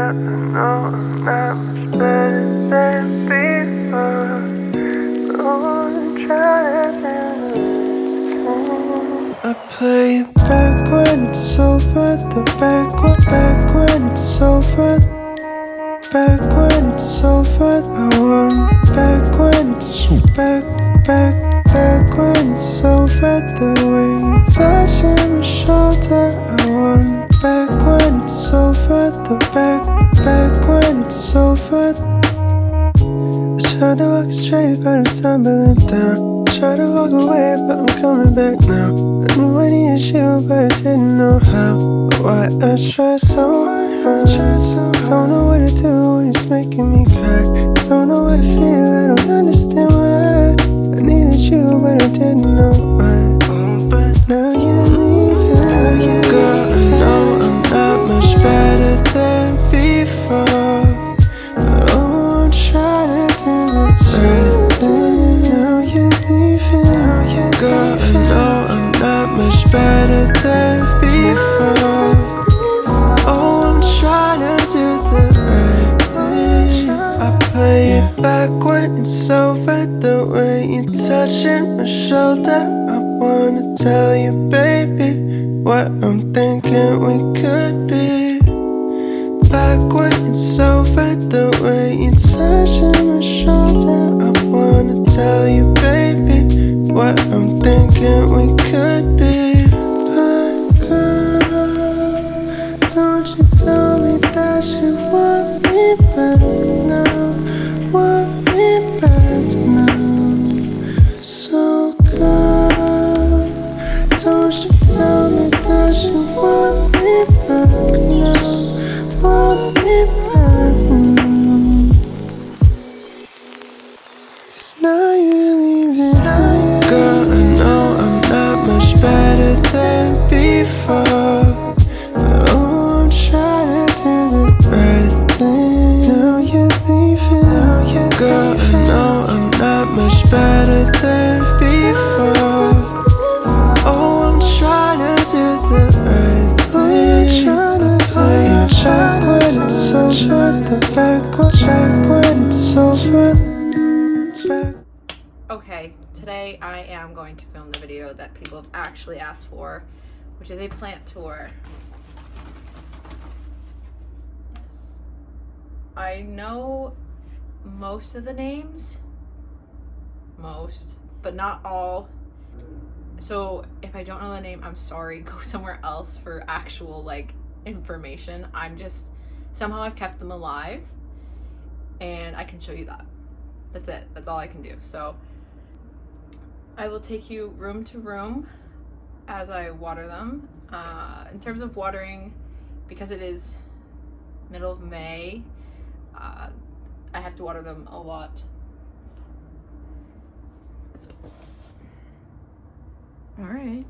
I play it back when it's over, the back when it's over, back when it's over. I want back when it's back when it's over. The way you touching my shoulder, I want back when it's over, the back when it's over. I tried to walk straight, but I'm stumbling down. Tried to walk away, but I'm coming back now. I knew I needed you, but I didn't know how. Why I tried so hard. Don't know what to do when it's making me cry. Don't know what to feel, I don't understand why. I needed you, but I didn't know why. But now you're leaving. Girl, I know I'm not much better than before, but oh, I'm trying to do the right thing. Now you're leaving. Girl, I know I'm not much better than before. Oh, I'm trying to do the right thing. I play it back when it's over, the way you're touching my shoulder. I wanna tell you, baby, what I'm thinking we could be. Back when it's over, the way you're touching my shoulder. I wanna tell you, baby, what I'm thinking we could be. But girl, don't you tell me that you want me back now, want me back now. So girl, don't you tell me that you want me back now, want me back now. 'Cause now you're leaving. Girl, I know I'm not much better than before, but oh, I'm trying to do the right thing. Now you're leaving. Girl, I know I'm not much better than before. Oh, I'm trying to do the right thing. I'm trying when it's over, the back when it's over. Okay, today I am going to film the video that people have actually asked for, which is a plant tour. I know most of the names, but not all. So if I don't know the name, I'm sorry, go somewhere else for actual like information. Somehow I've kept them alive and I can show you that. That's it, that's all I can do. So I will take you room to room as I water them. In terms of watering, because it is middle of May, I have to water them a lot. All right.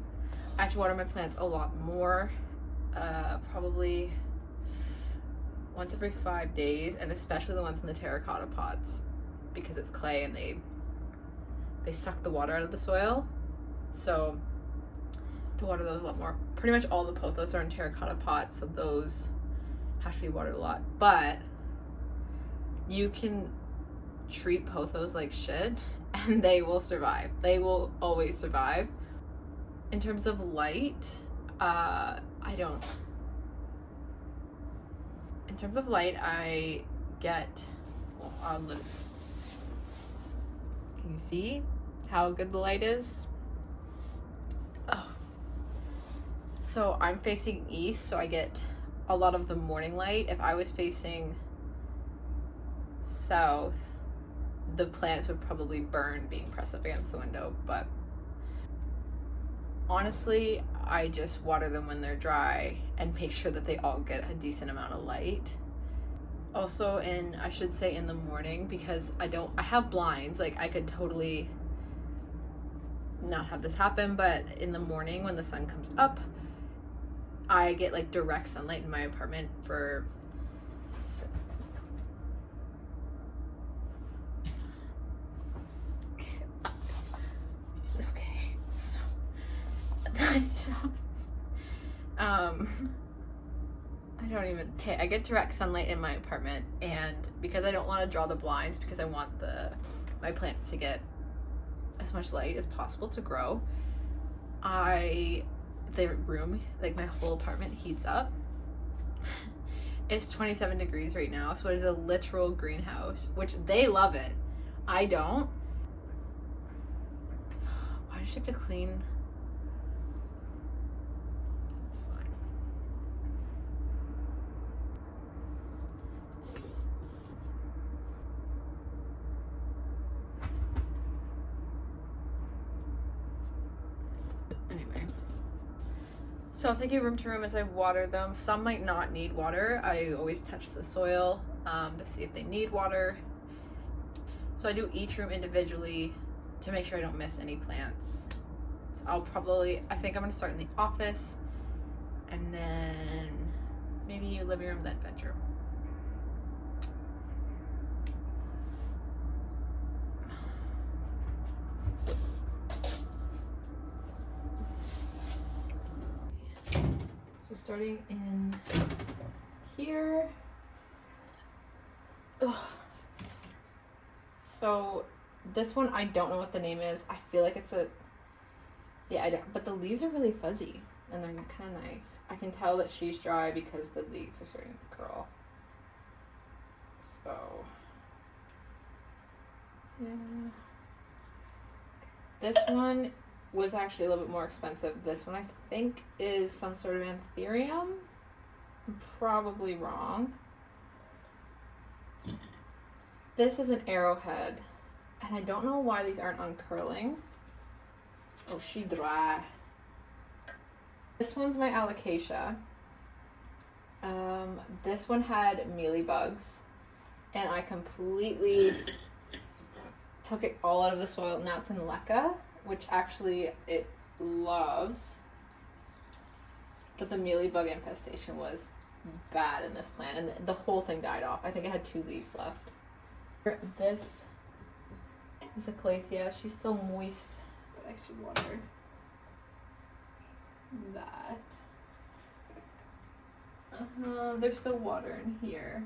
I have to water my plants a lot more, probably once every 5 days, and especially the ones in the terracotta pots, because it's clay and they suck the water out of the soil. So to water those a lot more. Pretty much all the pothos are in terracotta pots, so those have to be watered a lot. But you can treat pothos like shit and they will survive. They will always survive. In terms of light, in terms of light, I get, can you see how good the light is? Oh. So I'm facing east, so I get a lot of the morning light. If I was facing south, the plants would probably burn being pressed up against the window, but honestly, I just water them when they're dry and make sure that they all get a decent amount of light. Also I should say in the morning, because I have blinds, like I could totally not have this happen, but in the morning when the sun comes up, I get like direct sunlight in my apartment for I I get direct sunlight in my apartment, and because I don't want to draw the blinds because I want my plants to get as much light as possible to grow, the room, like my whole apartment, heats up. It's 27 degrees right now, so it is a literal greenhouse, which they love it. I don't. Why does she have to clean? It's fine. Anyway. So I'll take you room to room as I water them. Some might not need water. I always touch the soil to see if they need water. So I do each room individually to make sure I don't miss any plants. So I think I'm gonna start in the office, and then maybe living room, then bedroom. So starting in here. Ugh. So this one, I don't know what the name is. I feel like it's I don't, but the leaves are really fuzzy and they're kind of nice. I can tell that she's dry because the leaves are starting to curl. So, yeah. This one was actually a little bit more expensive. This one I think is some sort of Antherium. I'm probably wrong. This is an arrowhead, and I don't know why these aren't uncurling. Oh, she dry. This one's my Alocasia. This one had mealybugs, and I completely took it all out of the soil. Now it's in leca, which actually it loves. But the mealybug infestation was bad in this plant, and the whole thing died off. I think it had 2 leaves left. This is a Alocasia. She's still moist, but I should water that. There's still water in here.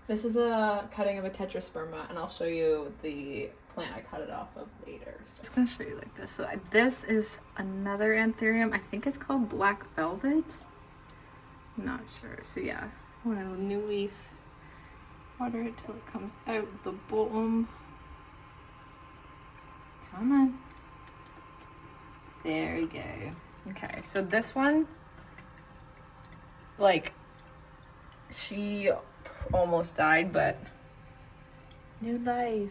This is a cutting of a Tetrasperma, and I'll show you the plant I cut it off of later. So I'm just gonna show you like this. So this is another Antherium. I think it's called Black Velvet. I'm not sure. So yeah, I want a new leaf. Water it till it comes out the bottom. Come on. There we go. Okay, so this one, like, she almost died, but new life.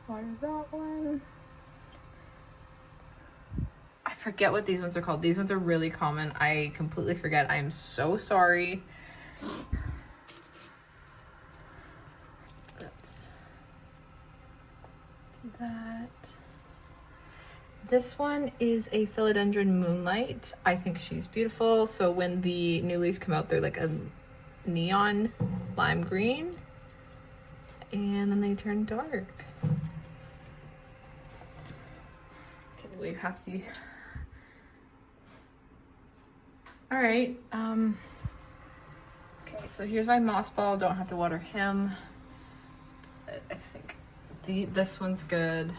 Water that one. I forget what these ones are called. These ones are really common. I completely forget. I am so sorry. That. This one is a Philodendron Moonlight. I think she's beautiful. So when the new leaves come out, they're like a neon lime green, and then they turn dark. Can't believe you have to. All right. Okay, so here's my moss ball. Don't have to water him. I think this one's good.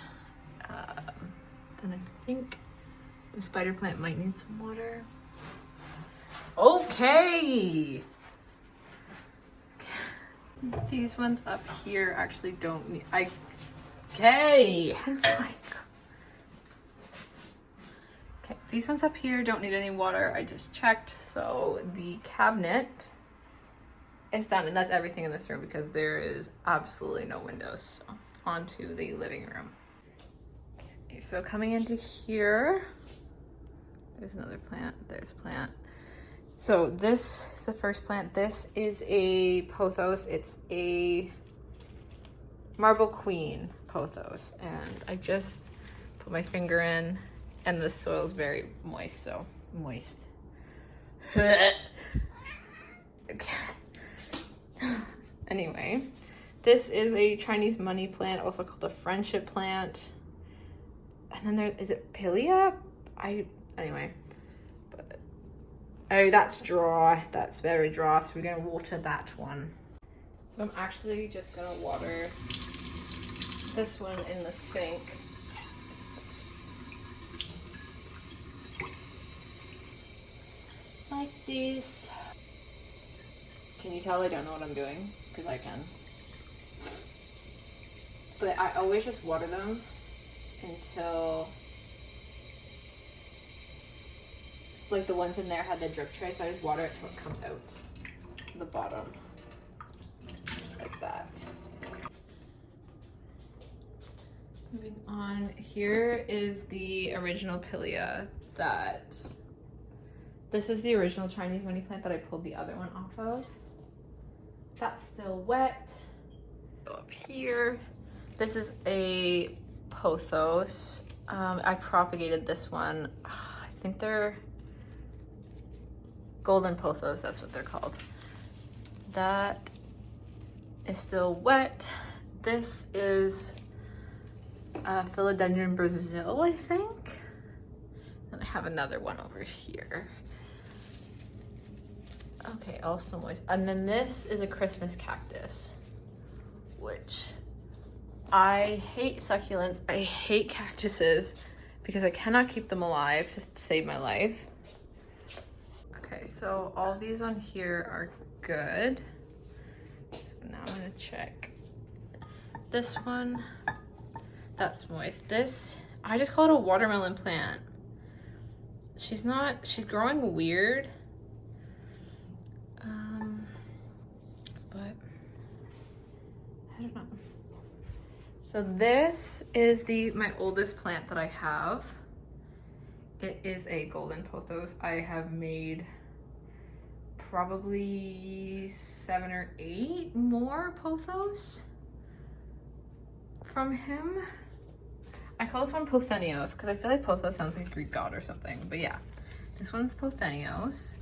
Then I think the spider plant might need some water. Okay. These ones up here actually don't need. Okay. Okay, these ones up here don't need any water. I just checked. So the cabinet is done, and that's everything in this room because there is absolutely no windows. So onto the living room. Okay, so coming into here, there's another plant. There's a plant. So this is the first plant. This is a Pothos. It's a Marble Queen Pothos, and I just put my finger in, and the soil is very moist. So moist. Anyway, this is a Chinese money plant, also called a friendship plant. And then there is it Pilia? Anyway, but Oh, that's dry. That's very dry. So we're going to water that one. So I'm actually just going to water this one in the sink. Like this. Can you tell I don't know what I'm doing? Because I can. But I always just water them until, like the ones in there had the drip tray, so I just water it till it comes out the bottom, like that. Moving on, here is the original Pilia this is the original Chinese money plant that I pulled the other one off of. That's still wet. Go up here. This is a Pothos. I propagated this one. I think they're golden Pothos, that's what they're called. That is still wet. This is Philodendron Brazil, I think. And I have another one over here. Okay, also moist. And then this is a Christmas cactus, which I hate succulents. I hate cactuses because I cannot keep them alive to save my life. Okay, so all these on here are good. So now I'm gonna check. This one, that's moist. This, I just call it a watermelon plant. She's growing weird. But I don't know. So this is my oldest plant that I have. It is a golden pothos. I have made probably 7 or 8 more pothos from him. I call this one Pothenios because I feel like Pothos sounds like a Greek god or something. But yeah, this one's Pothenios.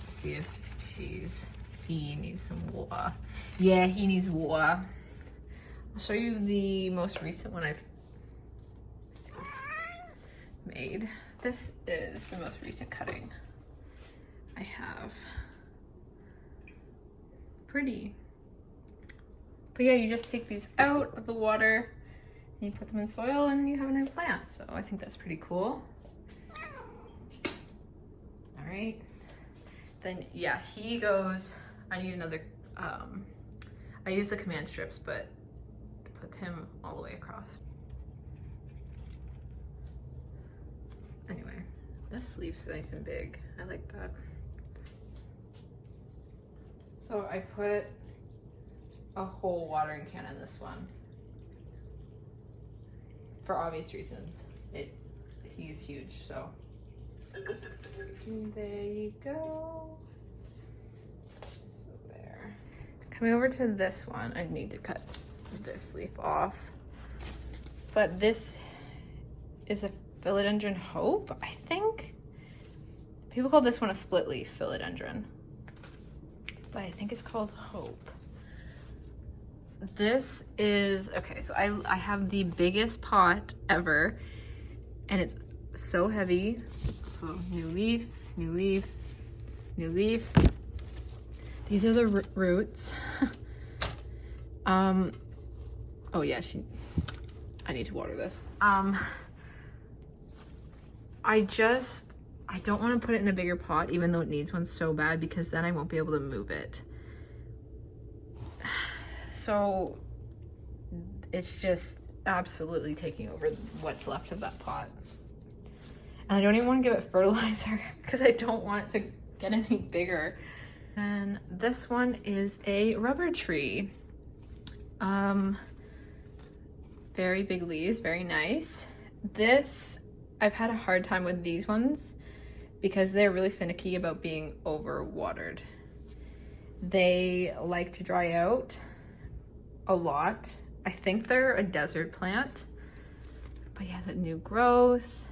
Let's see if he needs some water. Yeah, he needs water. I'll show you the most recent one I've made. This is the most recent cutting I have. Pretty. But yeah, you just take these out of the water and you put them in soil and you have a new plant. So I think that's pretty cool. All right. Then yeah, he goes, I need another, I use the command strips, but put him all the way across. Anyway, this leaf's nice and big. I like that. So I put a whole watering can in this one for obvious reasons. He's huge, so. And there you go. So there. Coming over to this one, I need to cut this leaf off. But this is a Philodendron Hope, I think. People call this one a split leaf philodendron, but I think it's called Hope. This is, okay, so I have the biggest pot ever, and it's so heavy. So new leaf, new leaf, new leaf. These are the roots. Oh yeah, I need to water this. I don't want to put it in a bigger pot, even though it needs one so bad, because then I won't be able to move it. So it's just absolutely taking over what's left of that pot. And I don't even want to give it fertilizer because I don't want it to get any bigger. And this one is a rubber tree. Very big leaves, very nice. This, I've had a hard time with these ones because they're really finicky about being overwatered. They like to dry out a lot. I think they're a desert plant, but yeah, the new growth.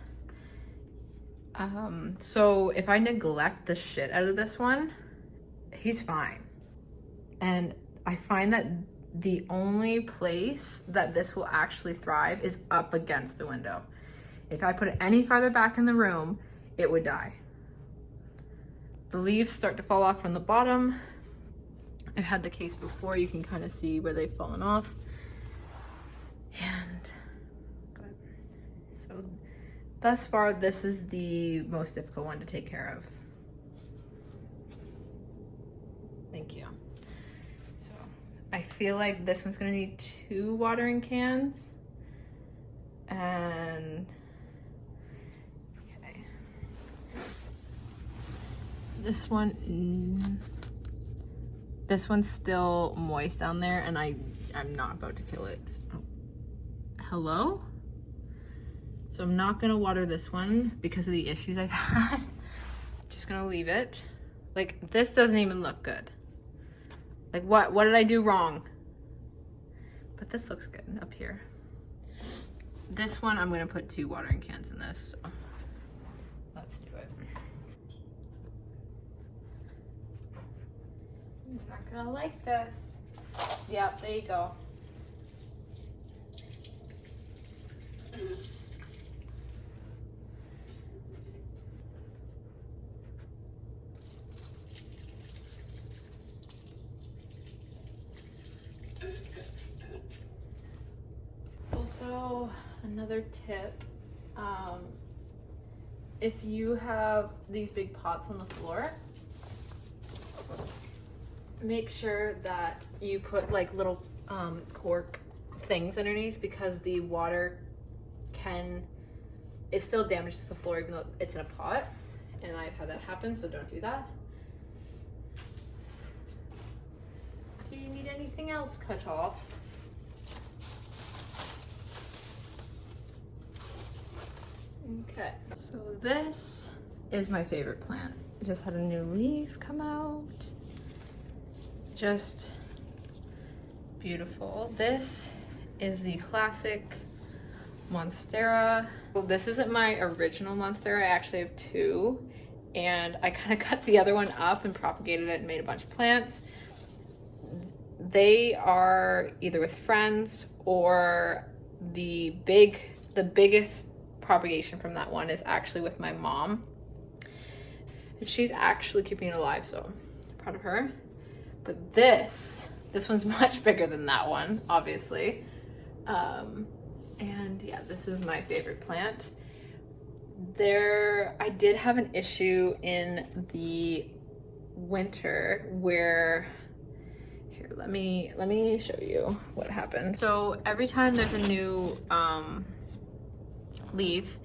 So if I neglect the shit out of this one, he's fine. And I find that the only place that this will actually thrive is up against a window. If I put it any farther back in the room, it would die. the leaves start to fall off from the bottom. I've had the case before, you can kind of see where they've fallen off. So thus far, this is the most difficult one to take care of. Thank you. So I feel like this one's gonna need 2 watering cans. And okay. This one's still moist down there, and I'm not about to kill it. Oh. Hello? So I'm not gonna water this one because of the issues I've had. Just gonna leave it. Like, this doesn't even look good. Like, what did I do wrong? But this looks good up here. This one, I'm gonna put 2 watering cans in this. So let's do it. You're not gonna like this. Yep, there you go. Also, another tip, if you have these big pots on the floor, make sure that you put like little cork things underneath, because the water it still damages the floor even though it's in a pot, and I've had that happen, so don't do that. Do you need anything else cut off? Okay, so this is my favorite plant. It just had a new leaf come out. Just beautiful. This is the classic Monstera. Well, this isn't my original Monstera. I actually have 2, and I kind of cut the other one up and propagated it and made a bunch of plants. They are either with friends, or the biggest propagation from that one is actually with my mom, and she's actually keeping it alive, so I'm proud of her. But this one's much bigger than that one, obviously. And yeah, this is my favorite plant. I did have an issue in the winter where, here, let me show you what happened. So every time there's a new leaf,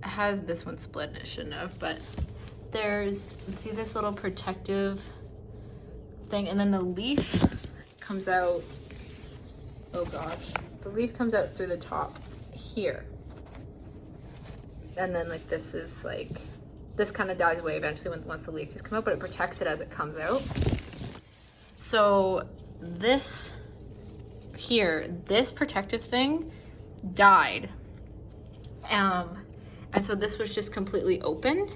it has, this one split, it shouldn't have, but see this little protective thing, and then the leaf comes out, oh gosh, the leaf comes out through the top here, and then like this is like, this kind of dies away eventually once the leaf has come out, but it protects it as it comes out. So this here, this protective thing died, and so this was just completely open.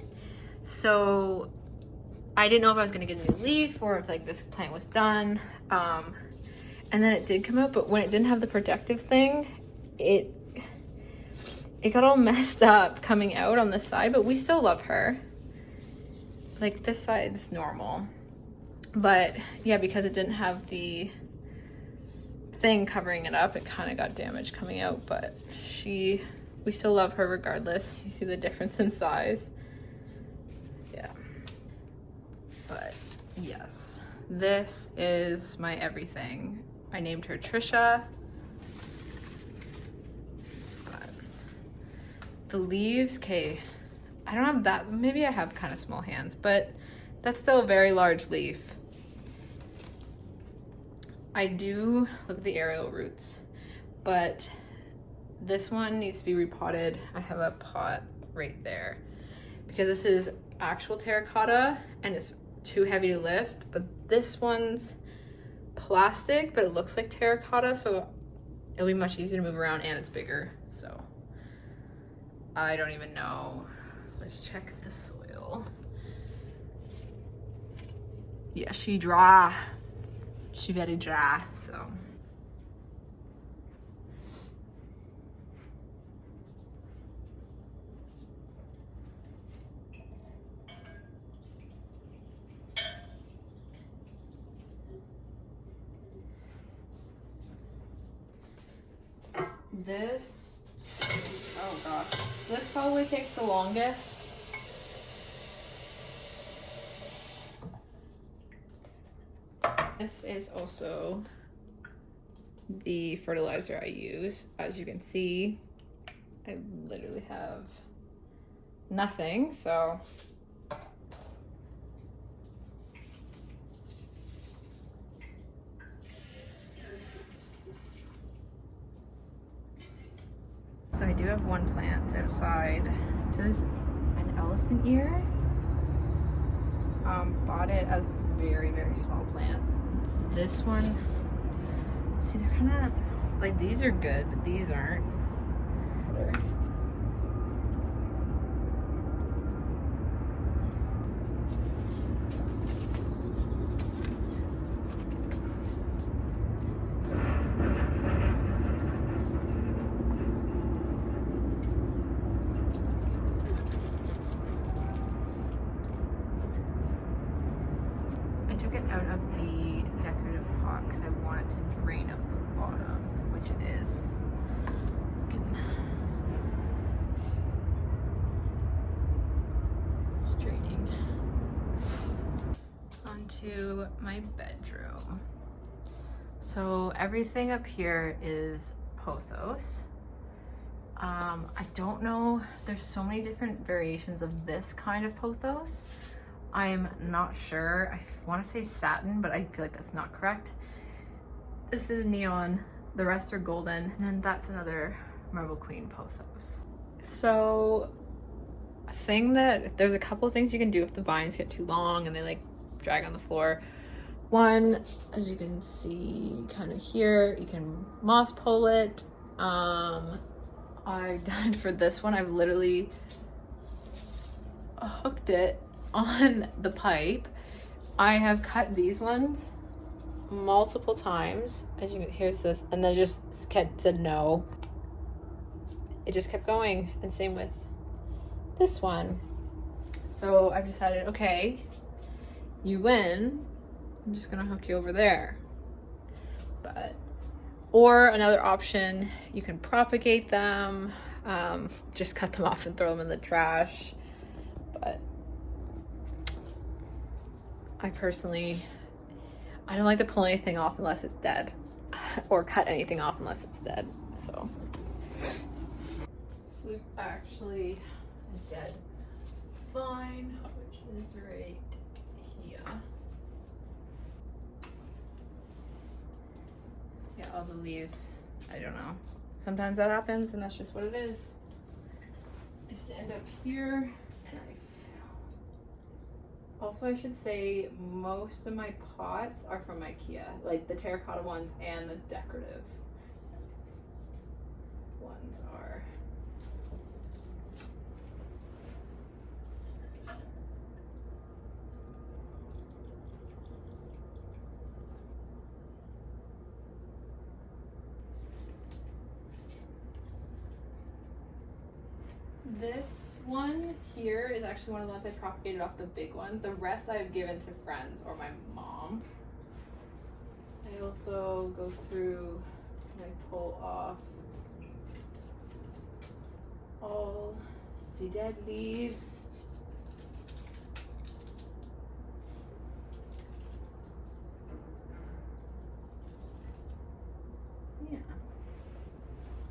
So I didn't know if I was gonna get a new leaf or if like this plant was done. And then it did come out, but when it didn't have the protective thing, it got all messed up coming out on this side, but we still love her. Like, this side's normal. But yeah, because it didn't have the thing covering it up, it kind of got damaged coming out, but we still love her regardless. You see the difference in size. Yeah. But yes, this is my everything. I named her Trisha. But the leaves, okay, I don't have that, maybe I have kind of small hands, but that's still a very large leaf. I do, look at the aerial roots, but this one needs to be repotted. I have a pot right there because this is actual terracotta and it's too heavy to lift, but this one's plastic, but it looks like terracotta, so it'll be much easier to move around, and it's bigger, so I don't even know. Let's check the soil. Yeah, she dry. She very dry, so. This, oh gosh, this probably takes the longest. This is also the fertilizer I use. As you can see, I literally have nothing, so I do have one plant outside. This is an elephant ear. Bought it as a very, very small plant. This one, see, they're kind of like, these are good, but these aren't. I took it out of the decorative pot because I want it to drain out the bottom, which it is. It's draining. Onto my bedroom. So everything up here is Pothos. I don't know, there's so many different variations of this kind of Pothos. I'm not sure. I want to say satin, but I feel like that's not correct. This is neon, the rest are golden, and then that's another Marble Queen Pothos. So, there's a couple of things you can do if the vines get too long and they like drag on the floor. One, as you can see kind of here, you can moss pull it. I've done for this one, I've literally hooked it on the pipe. I have cut these ones multiple times. As you can, here's this, and then it just said no. It just kept going, and same with this one. So I've decided, okay, you win. I'm just gonna hook you over there. Or another option, you can propagate them, just cut them off and throw them in the trash. But I personally, I don't like to pull anything off unless it's dead, or cut anything off unless it's dead, so. So there's actually a dead vine, which is right here. Yeah, all the leaves, I don't know. Sometimes that happens and that's just what it is. I stand up here and also, I should say most of my pots are from IKEA, like the terracotta ones and the decorative ones are. This one here is actually one of the ones I propagated off the big one. The rest I've given to friends or my mom. I also go through and I pull off all the dead leaves. Yeah.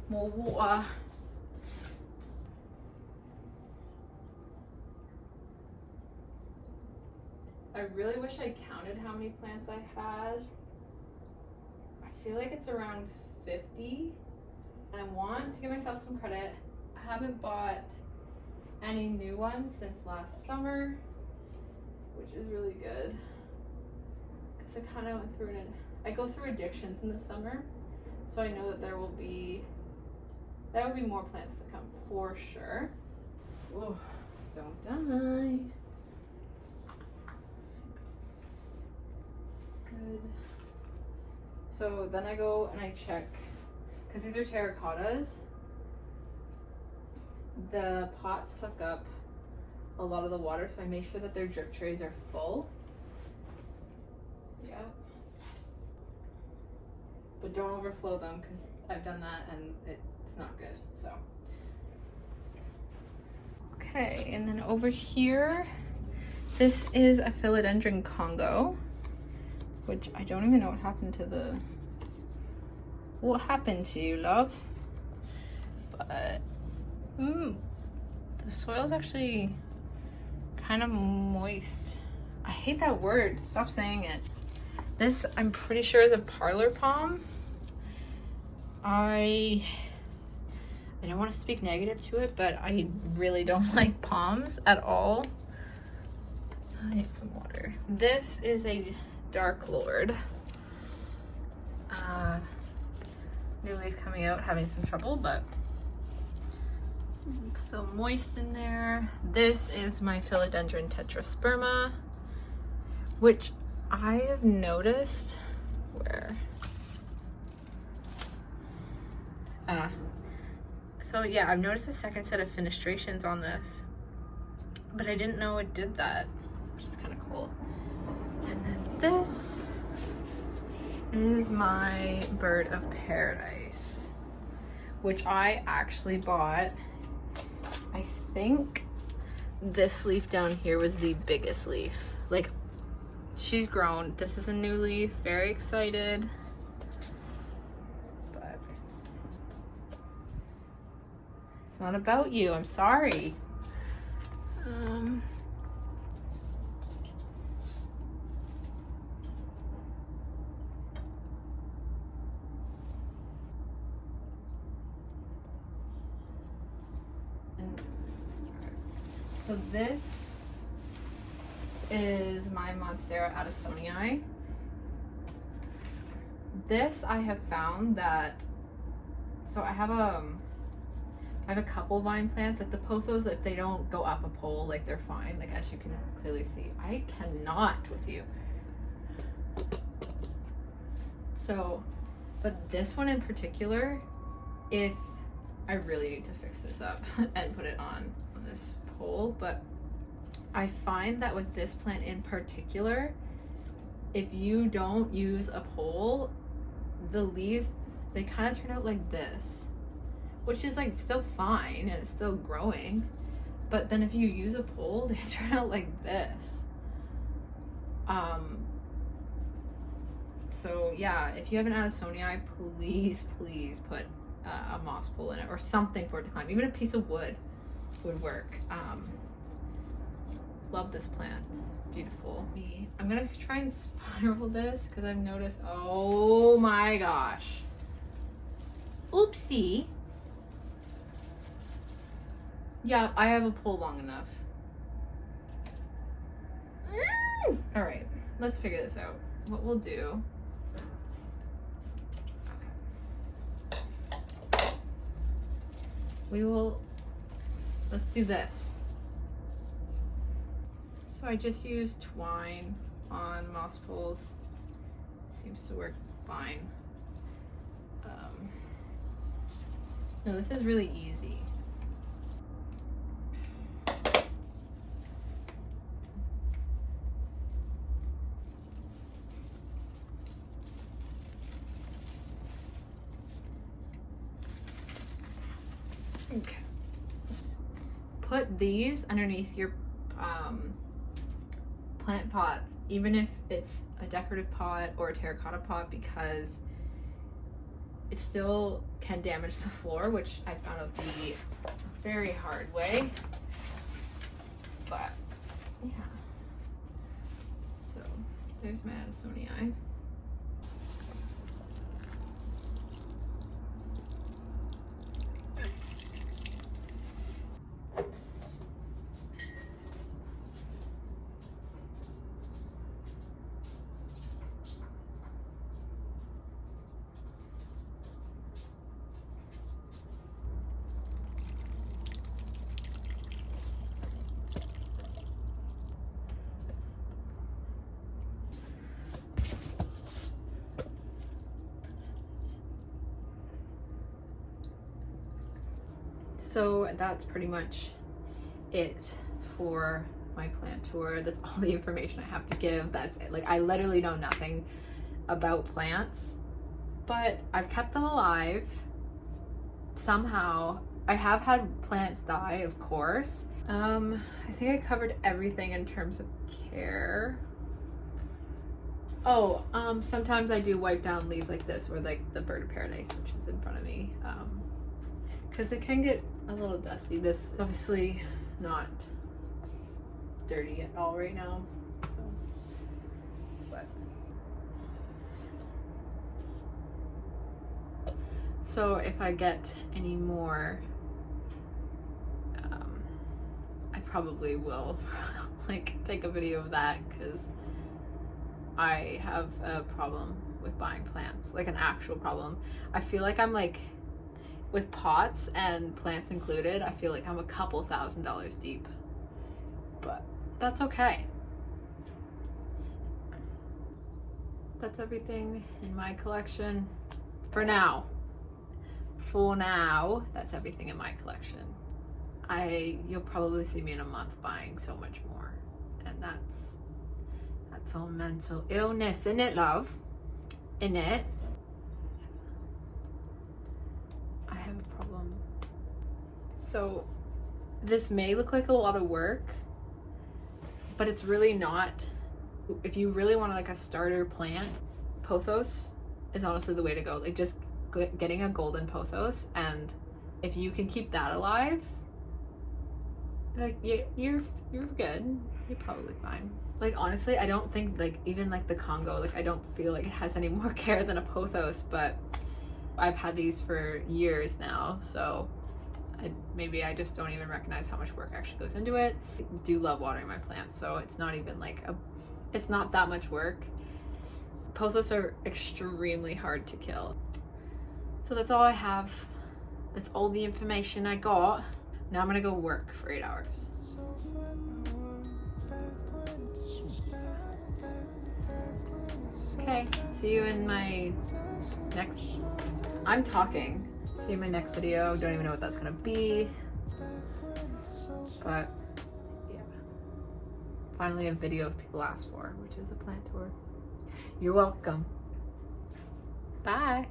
More water. I really wish I counted how many plants I had. I feel like it's around 50. I want to give myself some credit. I haven't bought any new ones since last summer, which is really good. Because I kind of went through I go through addictions in the summer, so I know that there will be more plants to come for sure. Oh, don't die. Good. So then I go and I check, because these are terracottas. The pots suck up a lot of the water, so I make sure that their drip trays are full. Yeah. But don't overflow them, because I've done that and it's not good, so. Okay, and then over here, this is a Philodendron Congo, which I don't even know what happened to the, what happened to you, love? But, the soil's actually kind of moist. I hate that word, stop saying it. This, I'm pretty sure, is a parlor palm. I don't want to speak negative to it, but I really don't like palms at all. I need some water. This is a Dark Lord. New leaf coming out, having some trouble, but it's still moist in there. This is my Philodendron Tetrasperma, which I have noticed where. So yeah, I've noticed a second set of fenestrations on this, but I didn't know it did that, which is kind of cool. And then this is my Bird of Paradise, which I actually bought. I think this leaf down here was the biggest leaf. Like, she's grown. This is a new leaf, very excited. But it's not about you, I'm sorry. So this is my Monstera Addistoni. This I have found that, so I have a couple vine plants, like the Pothos, if they don't go up a pole, like they're fine, like as you can clearly see. I cannot with you. So, but this one in particular, if I really need to fix this up and put it on this pole, but I find that with this plant in particular, if you don't use a pole, the leaves, they kind of turn out like this, which is like still fine and it's still growing, but then if you use a pole, they turn out like this. So yeah, if you have an Addisonii, please put a moss pole in it or something for it to climb. Even a piece of wood would work. Love this plant, beautiful. I'm gonna try and spiral this because I've noticed, oh my gosh. Oopsie. Yeah, I have a pole long enough. All right, let's figure this out. What we'll do. Let's do this. So I just used twine on moss poles. Seems to work fine. No, this is really easy. Okay. Put these underneath your plant pots, even if it's a decorative pot or a terracotta pot, because it still can damage the floor, which I found out to be a very hard way. But yeah. So there's my Addisonii. So that's pretty much it for my plant tour. That's all the information I have to give. That's it. Like, I literally know nothing about plants, but I've kept them alive somehow. I have had plants die, of course. I think I covered everything in terms of care. Oh, sometimes I do wipe down leaves like this, or like the bird of paradise, which is in front of me, because it can get a little dusty. This is obviously not dirty at all right now, so, but. So if I get any more, I probably will like take a video of that, because I have a problem with buying plants, like an actual problem. I feel like I'm like, with pots and plants included, I feel like I'm a couple $1,000s deep, but that's okay. That's everything in my collection for now. For now, that's everything in my collection. You'll probably see me in a month buying so much more, and that's all mental illness, innit, love? Innit? I have a problem. So this may look like a lot of work, but it's really not. If you really want like a starter plant, Pothos is honestly the way to go. Like just getting a golden pothos, and if you can keep that alive, like you're good. You're probably fine. Like honestly, I don't think like even like the Congo, like I don't feel like it has any more care than a pothos, but I've had these for years now, so maybe I just don't even recognize how much work actually goes into it. I do love watering my plants, so it's not even like it's not that much work. Pothos are extremely hard to kill. So that's all I have. That's all the information I got. Now I'm gonna go work for 8 hours. Okay, see you in my next, I'm talking. See you in my next video. Don't even know what that's gonna be. But yeah. Finally a video people ask for, which is a plant tour. You're welcome. Bye.